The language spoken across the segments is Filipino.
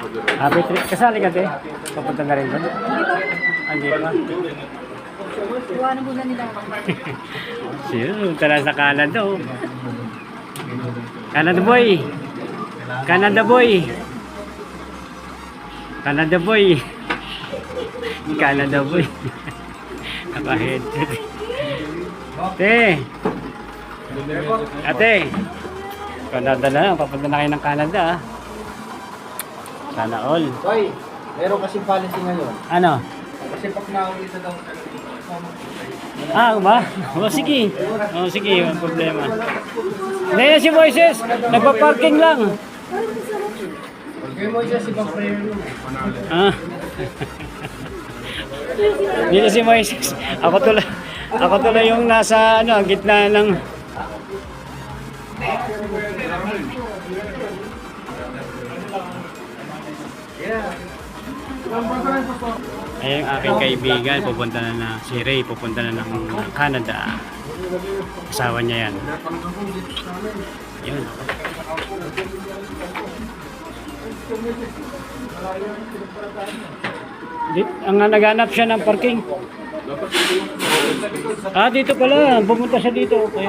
Happy trip. Kasali ka, te? Papunta na rin ba? Hindi pa. Iwanan muna nila ako. Siya, tara sa Canada, oh. Canada boy! Canada boy! Canada boy! Canada boy! Naka-headset. Te! Ate! Canada na lang. Papunta na kayo ng Canada, ah. Sana all. Hoy, meron kasing policy ngayon. Ano? Kasi pag nauwi sa daw, Ah, ba? O sige. O sige, walang problema. Ngayon si Moises, nagpa-parking lang. okay mo siya si Pang-Prayer room. Ah. Dito si Moises. Ako tuloy yung nasa ano, gitna ng Ayun ang aking kaibigan, pupunta na si Ray, pupunta na ng Canada. Asawa niya yan. Yun. Ang naghanap siya ng parking. Ah, dito pala. Pumunta siya dito. Okay.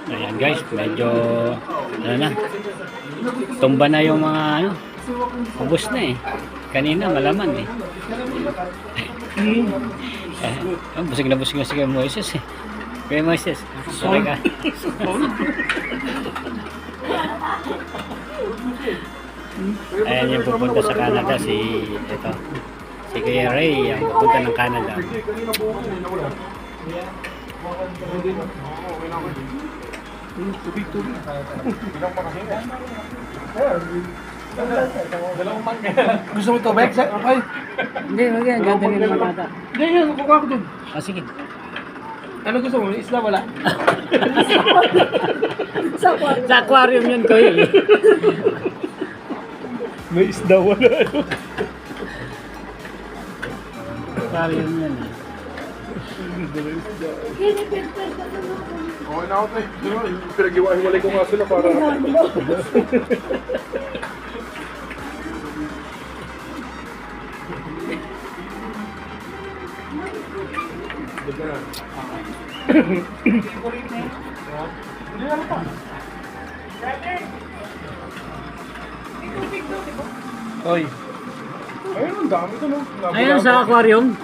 Ayan guys, medyo ano na, tumba na yung mga ano, ubos na eh. Kanina malaman eh. Busig na si Kuya Moises eh. Kuya Moises, sorry ka. Ayan yung pupunta sa Canada si Kuya Ray, ang pupunta ng Canada. Tubig. Gusto mo tubig? Okay. Hindi, wag yan. Ganda rin naman ata. Hindi, yan. Kukuha ko dun. Ah, sige. Ano gusto mo? Isla wala? Sa aquarium yun ko yun. May isda wala. Aquarium yun eh. Okay na ako tayo. Pinag-iwa-hiwalay ko nga sila para... Hoy. Ayun, ang dami ito, no? Ayun sa aquarium.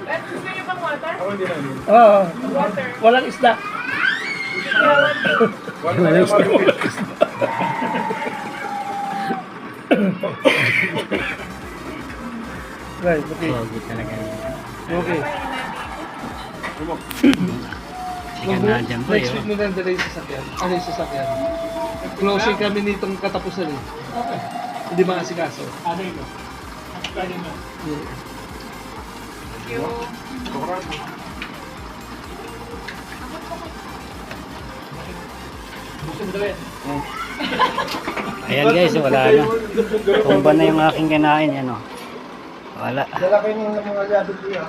Gusto niyo bang water? Ako hindi na yun. Oo. Walang isda. Wala isda. Right, okay. Pogi talaga yun. Okay. Sige na dyan po Next yun. week mo na dala yung sasakyan. Ano yung sasakyan? Closing kami nitong katapusan eh. Hindi maasikaso. Thank you. Ayan guys, wala na. Tumba na yung aking kinain. Ano? Wala. Dala kayo ng mga labit niya.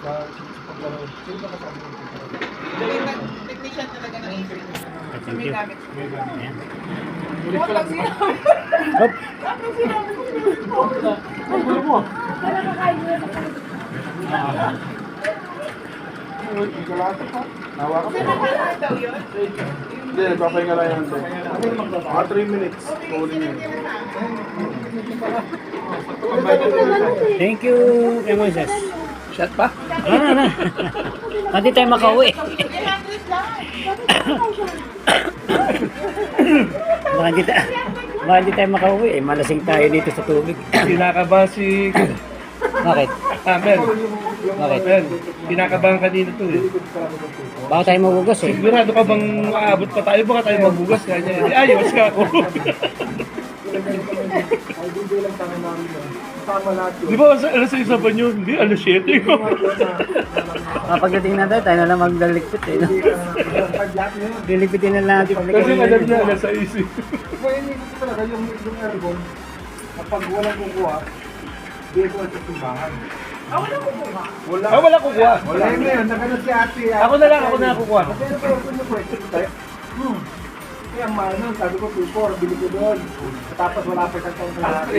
Sa paglaro. Sino ba kasama mo? Technician talaga ng April. Thank you. Gamit. Ayan. Ulit ko lang. Hop. Nawa ka pa. Daw yun? Hindi, nagpapahinga lang yan. Mga 3 minutes. Pauling yun. Thank you, Kuya Moises. Shot pa? Ano. Hindi tayo makauwi. 300 lang. Baka hindi tayo makauwi eh. Malasing tayo dito sa tubig. Pinakaba si... Bakit? Ben. Bakit? Ben. Pinakabahan kanina to eh. Baka tayo magugas eh. Sigurado ka bang aabot pa tayo? Baka tayo magbugas kanya. Ayos ka ako. Di ba alas 6 ba nyo? Hindi, alas 7. Pagdating na tayo na lang magdaligpit eh. No? Dilipitin na lang natin. Kasi alam niya alas 6. Kaya hindi ko talaga yung aircon, kapag walang kukuha, di ko sa simbahan. Wala. Ah, wala kukuha. Wala na yun. Nagano si ate. Ako na lang kukuha. Kasi ano ba yung pwede ko tayo? Kaya maano, sabi ko 2-4, bili ko doon. Tapos wala pa isang taong kalahati.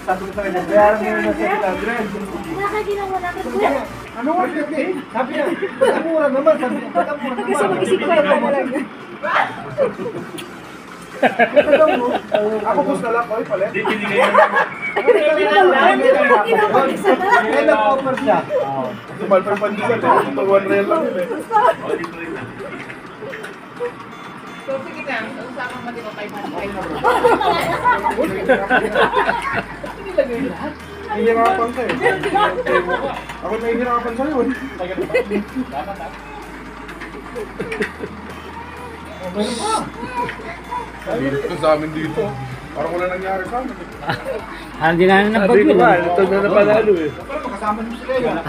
Sabi ko sa kanya, bayaran mo yun na sa 300. Wala ka ginawa na kuya. Ano nga kasi? Sabi niya, pagkamura naman. Sabi niya, pagkamura naman. Kasi mag-isip ko na talaga. Ako gusto lang ko, palit. Kaya nag-offer siya. Tumal pa yung pandesal eh. Ito 1 real lang yun eh. So, sige na. Usapang mo, di ba, 500? Nahihirapan ka eh. Ako nahihirapan sa'yo eh. Hirap ko sa amin dito. Parang wala nangyari sa amin. Hindi na Sabi nabag ko yun. ba, ito na napanalo eh. Pero makasama mo sila yun.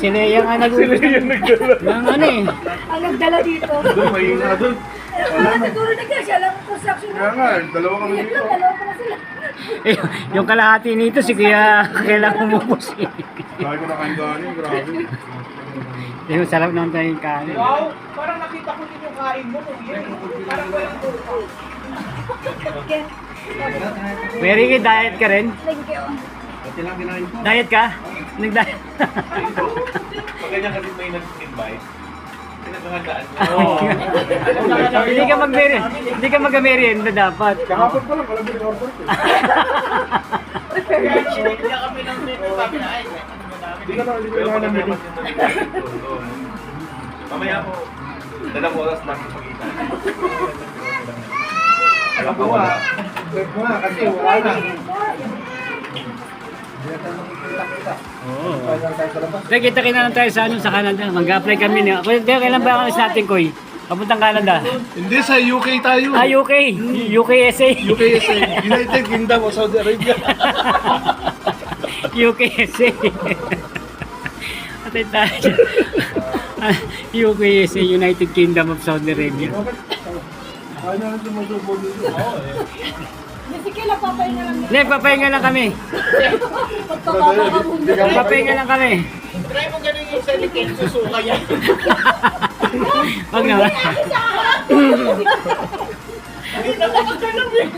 Si Lea nga Sila yung nagdala. Ng ano eh. Ang nagdala dito. Doon, mahina doon. Siguro na siya lang ang construction. Kaya nga, dalawa kami dito. Dalawa pa na sila. Eh, yung kalahati nito, si Kuya kailangan umubos eh. Lagi ko na kain galing, grabe. Yung sarap naman tayong kanin. Wow! Parang nakita ko din yung kain mo, kuya. Parang walang tuko. Very good, diet ka rin? Thank you. Diet ka? Nag-diet? Ganyan kasi may nag-invite. Pinagkakadaan mo. Hindi ka mag-merienda. Hindi ka mag-merienda dapat. Kahapon pa lang, walang bin-order ko. Kaya niya kami ng dito, sabi na, ay, Hindi ka na, hindi ko Pero na pag namin. mamaya po, dalang oras lang makita. Alam ko nga, kasi wala na. Oo. Kaya kita-kita na lang tayo sa, sa Canada. Mag-apply kami niya. Kailan ba ang alis natin, Koy? Papuntang Canada? Hindi, sa UK tayo. Ah, UK. UKSA. UKSA. United Kingdom of Saudi Arabia. UKSA. Atay tayo. UKSA, United Kingdom of Saudi Arabia. Kaya na lang sumusubo dito. Sige lang, papahinga lang yan. Hindi, papahinga lang kami. Papahinga lang kami. try mo ganun yung salikin, susuka yan. Wag naman. Hindi na ako ganun eh.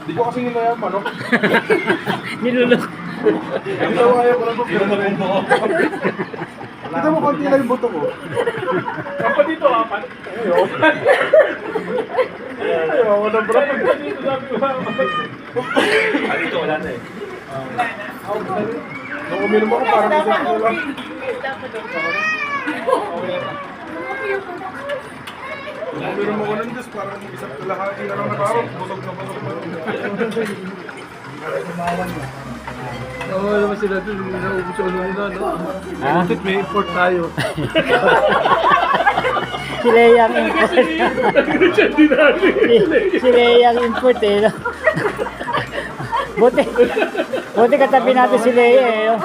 Hindi ko kasi nila manok. Nilulok. Hindi daw ayaw ko lang po. Kita mo konti lang yung buto ko. Kapag dito, apat. Ayaw, walang brand. Dito, wala na eh. Nung uminom ako, parang isa ko lang. Nung uminom ako ng Diyos, parang isang kalahati na lang nakaraw. Busog na. Oo, naman sila doon. Naubos yung ano nila, no? Ha? Bakit may import tayo? Si Lea ang import. Si Lea ang import eh. No? Buti katabi natin si Lea eh. No?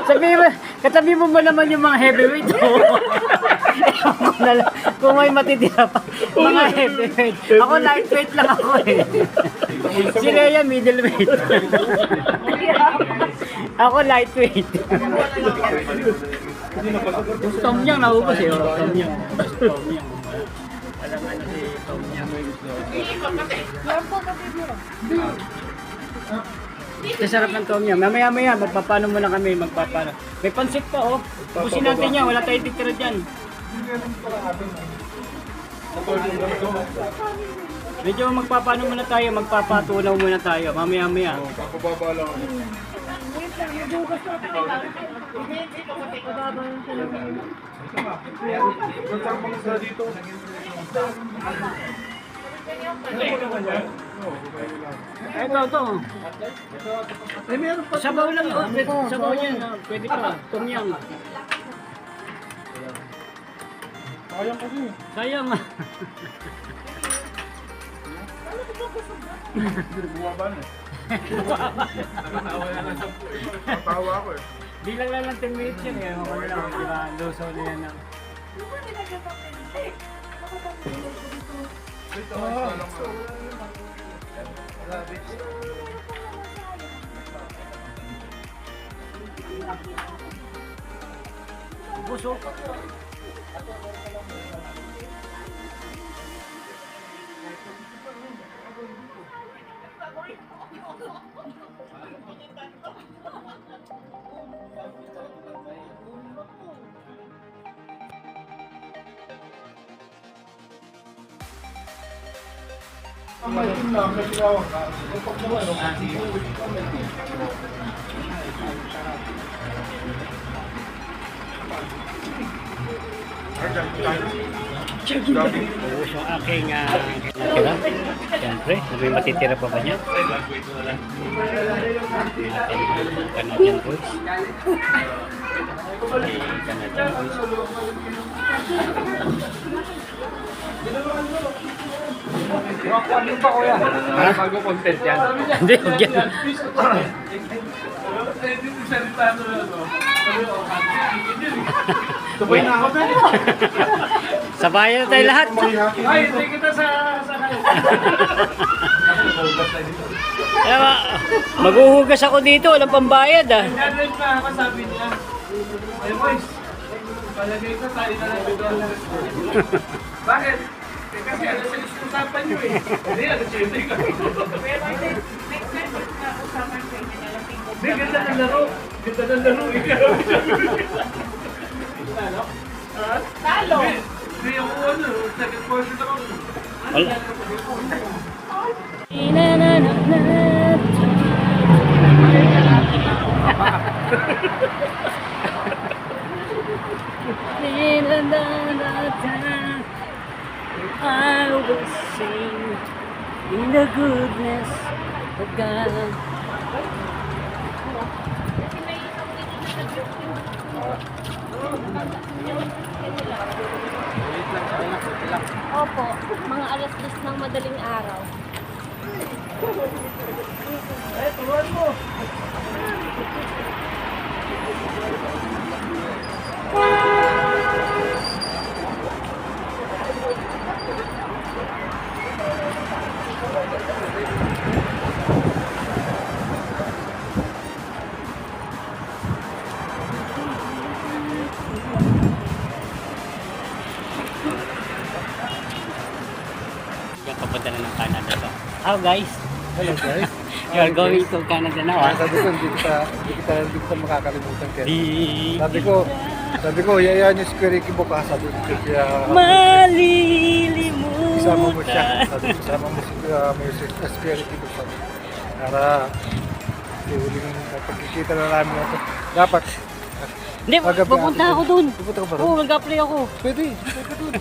Sabi mo, katabi mo ba naman yung mga heavyweight? Ewan ko na lang. Kung may matitira pa. Mga heavyweight. Ako lightweight lang ako eh. Si Lea middleweight. Ako lightweight. Tom Yum naubos eh. Oh. Tom Yum. Tom Yum. Alam ano si Tom Yum. Sa sarap ng Tom Yum. Mamaya-maya, magpapano muna kami. Magpapano. May pansit pa oh. Ubusin natin yan. Wala tayong titira dyan. Medyo magpapano muna tayo. Magpapatunaw muna tayo. Mamaya-maya. Kapababa lang ako. Saan pang isa dito? Ito. Eh, meron pa. Sabaw lang yun. Sabaw yan. Pwede pa. Tom Yum. Sayang kasi. Sayang ah. Bumaba na eh. Natawa ako eh. Bilang lang ng 10 minutes yan eh. Ako na lang. Diba? Luso na yan. Buso. Ang maitim lang na tinawag ka. Pag mo ano, Buso yung aking natira. Siyempre, may matitira pa ba niya? Canadian Roots. Canadian Roots. Ano pa kuya? Ha? Bago content yan. Hindi, huwag yan. sabay na ako din. Sabayan na tayo lahat. Ay, hindi kita sa Kaya maghuhugas ako dito, walang pambayad ah. Nag-drive pa ako, sabi niya. Ay, boys. Palagay ko tayo na lang dito. Bakit? Eh, kasi ano sa usapan niyo eh. Hindi, nag-chete ka. Hindi, ganda ng laro. Ganda ng laro. Talo. Hindi ako ano, second portion ako. Wala. I will sing in the goodness of God. Opo, mga alas 10 ng madaling araw. Yung papunta na ng Canada to. How guys? Hello guys. You are going to Canada now ah? Sabi ko, hindi kita makakalimutan kaya. Di Sabi ko, yayaan niyo si Ricky bukas. Sabi ko siya, malilimutan. isama mo siya. Sabi ko, isama mo si Ricky bukas. Para, huling pagkikita na namin ito. Dapat, Hindi, pupunta ako dun. pupunta ka ba Oo, doon? mag-apply ako. Pwede, pwede doon.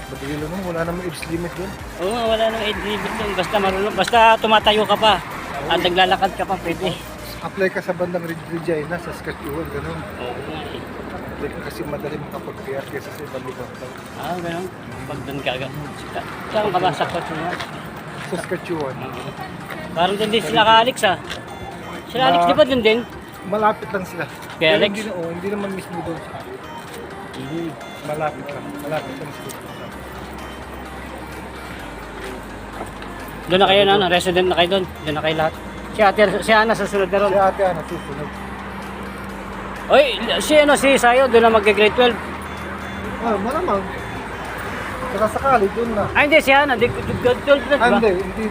Madali lang naman, wala namang age limit doon. Oo, wala nang age limit dun. Basta marunong, basta tumatayo ka pa. At naglalakad ka pa, pwede. Apply ka sa bandang Regina, sa Saskatchewan, ganun. Oo nga eh. Apply ka kasi madali makapag-PR kaysa sa ibang lugar. Ah, ganun. Pag dun ka. Saan ka ba sa Coachella? Saskatchewan. Parang dun din sila ka Alex ah. Sila Alex di ba dun din? Malapit lang sila. Kay Pero Alex? Hindi naman mismo doon. Malapit lang. Malapit lang sila. Doon na kayo na, resident na kayo doon. Doon na kayo lahat. Si Ana susunod na ron. Si ate ano, susunod. Oy, si Sayo doon na mag-grade 12. Malamang. Saka sakali, doon na. Ay hindi, si Ana, grade 12 na Ah, diba? hindi.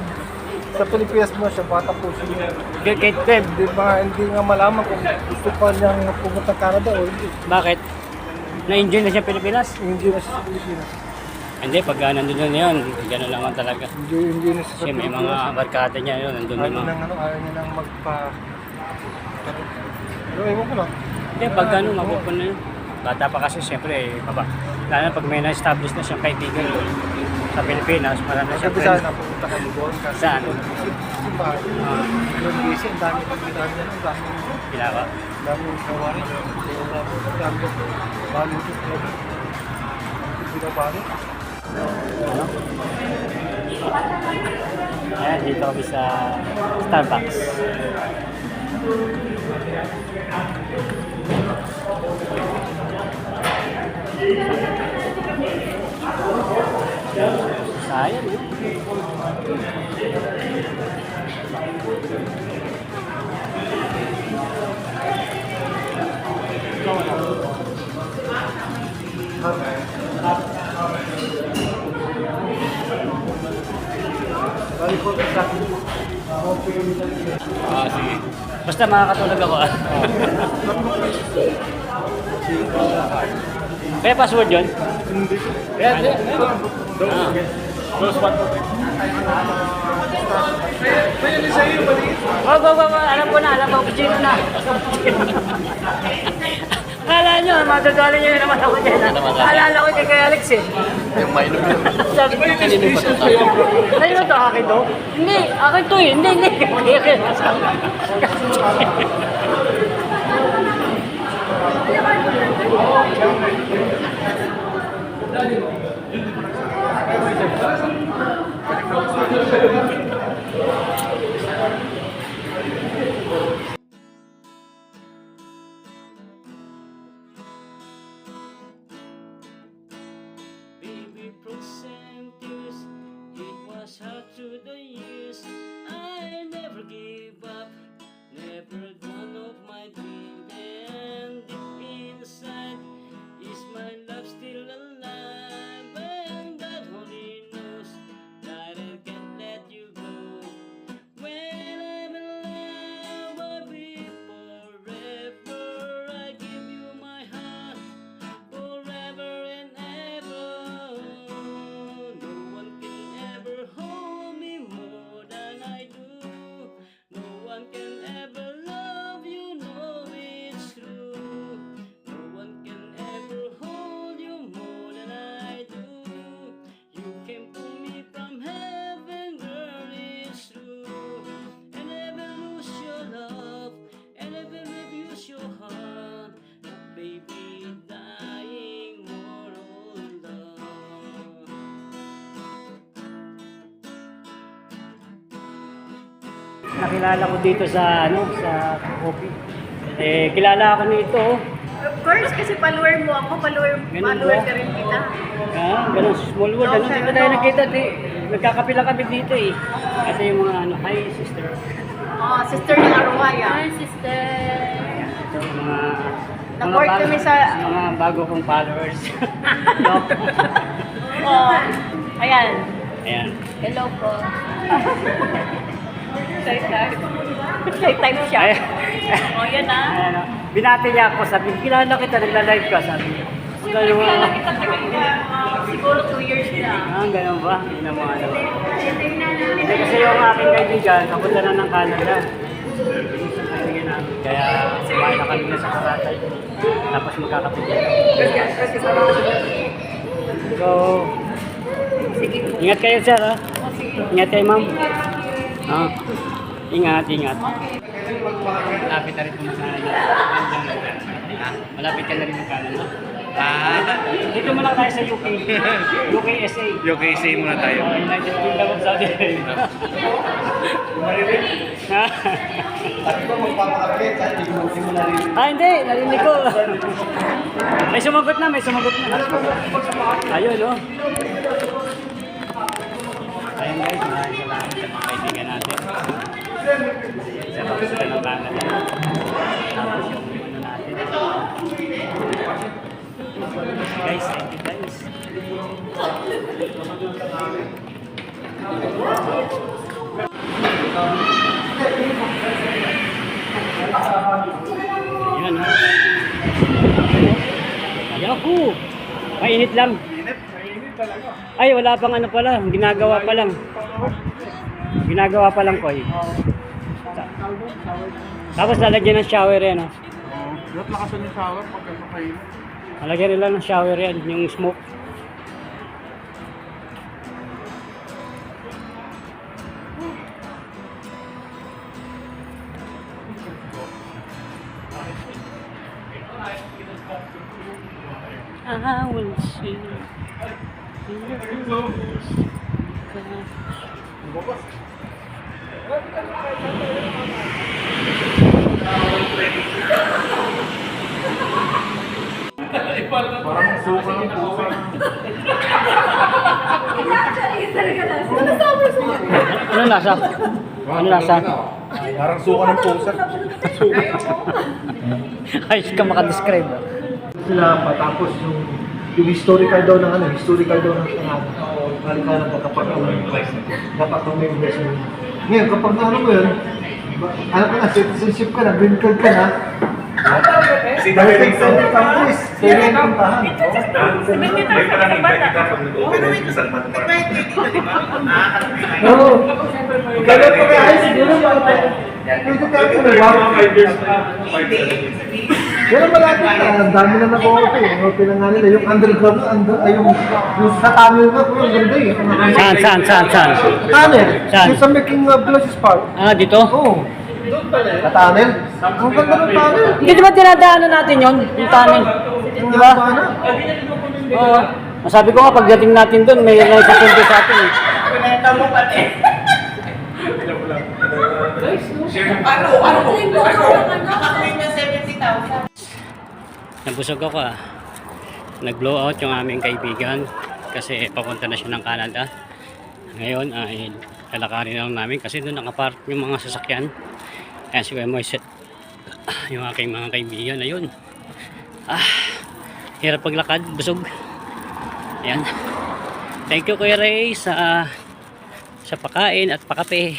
Sa Pilipinas mo siya, bata po siya. Grade 12. Hindi nga malaman kung gusto pa niyang pumunta ng Canada o hindi. Bakit? Na-enjoy na siya Pilipinas? Hindi na siya sa Pilipinas. Hindi, pag nandun na yun, gano'n lang talaga. Hindi na siya sa Kasi may Pilipinas. mga barkada niya yun, nandun Ayaw yung mga... ayaw niya nang magpa... Pero ewan ko lang. Hindi, pag gano'n, mabukon na yun. Bata pa kasi, siyempre, baba. Lalo na pag may na-establish na siyang kaibigan doon sa Pilipinas, marami na siyang Sabi friends. sana, pumunta kami doon. Kasi Saan? Simbahan. Yung busy, ang dami Pinaka. gawain. Ang dami balo dito. Binabalo. Ayan, dito kami sa Starbucks. Sayang eh. Basta makakatulog ako. Kaya password yun? Yan, yan. Ah. Those one to Pwede din sa'yo, maliit. Wag. Alam ko na. Sino na. Akala nyo, matutulin nyo naman ako dyan. Alala ko kay Alex eh. Yung mainom yun. Sabi ko, kanino pa ito tayo? Kanino to? Akin to? Hindi, akin to eh. Hindi. Akin. Baby presenters, it was hard through the years. I never gave up, never gone off my dream. And deep inside, is my love still alive? And God only knows that I can't let you go. When I'm in love, I'll be forever. I give you my heart forever and ever. No one can ever hold me more than I do. No one can ever love you, know it's true. No one can ever hold you more than I do. You came to me from heaven, girl, it's true. And never lose your love, and never abuse your heart. Baby, dying more old love. Nakilala ko dito sa coffee. Kilala ako nito. Of course, kasi follower mo ako, follower ba? ka rin kita. Ganun, small world. Oo, Dito sir, tayo oo. nakita. Nagkakapila kami dito eh. Ito yung mga hi sister. Oh, sister ni Arwaya. Hi, sister. Ito yung mga Nag-work bago- kami sa- mga bago kong followers. No? Oh, ayan. Ayan. Hello po. Say time siya. Ayan. Oh, yan na. Ayan, oh. Binati niya ako, sabi, kilala kita, nagla-live ka, sabi niya. Ganun ba? Kita tagal siguro 2 years na. Ganun ba? Yun ang mga ano. Hindi kasi yung aking kaibigan, kapunta na ng Canada. Kaibigan namin. Kaya sumahin na kami na sa Karatay. Tapos magkakapigyan. So, ingat kayo sir ha. Ingat kayo ma'am. Ingat. Malapit na rin kung saan malapit ka na rin ng Canada. Dito muna tayo sa UK. UKSA. UKSA muna tayo. United Kingdom of Saudi Arabia. Hindi. Narinig ko. May sumagot na. Ayun, no? Ayun guys, maraming salamat sa mga kaibigan natin. Sa pagkakita ng Canada. Tapos yung ano natin. Guys, thank you guys. Ayan ha. Ayoko. Mainit lang. Ay, wala pang ano pala. Ginagawa pa lang. Ko eh. Tapos lalagyan ng shower yan. Oh. Dapat lakasan yung shower pag kakain. Lalagyan nila ng shower yan. Yung smoke. I will see. Parang suka ng pusa. Ano lasa? Ano lasa? Parang suka ng pusa. Ayos ka makadescribe. Sila pa, tapos yung historical daw ng historical daw ng halika ng pagkapag-away. Dapat kung may investment. Ngayon, kapag ano mo yun, Ano ka na, citizenship ka na, green card ka na. Dahil sa countries, pwede yung puntahan. Oo. Ganun pa kaya ay siguro pwede tayo pero malapit na, ang dami na nag-o-open eh. Open na nga nila, yung underground, ay yung sa tunnel na, ang ganda eh. Saan? Tunnel? Saan? Yung sa making Blasses Park. Ah, dito? Oo. Sa tunnel? Ang ganda ng tunnel. Hindi ba dinadaanan natin yon yung tunnel? Di ba? Oo. Masabi ko nga, pagdating natin doon, may naisasundo sa atin eh. Pinenta mo pati. Ano? Nakaklaim na 70,000. Nabusog ako ah. Nag-blow out yung aming kaibigan kasi papunta na siya ng Canada. Ngayon ay lalakarin na lang namin kasi doon nakapark yung mga sasakyan. Ayan si Kuya Moiset. Yung aking mga kaibigan. Ayun. Hirap paglakad. Busog. Ayan. Thank you Kuya Ray sa pakain at pakape.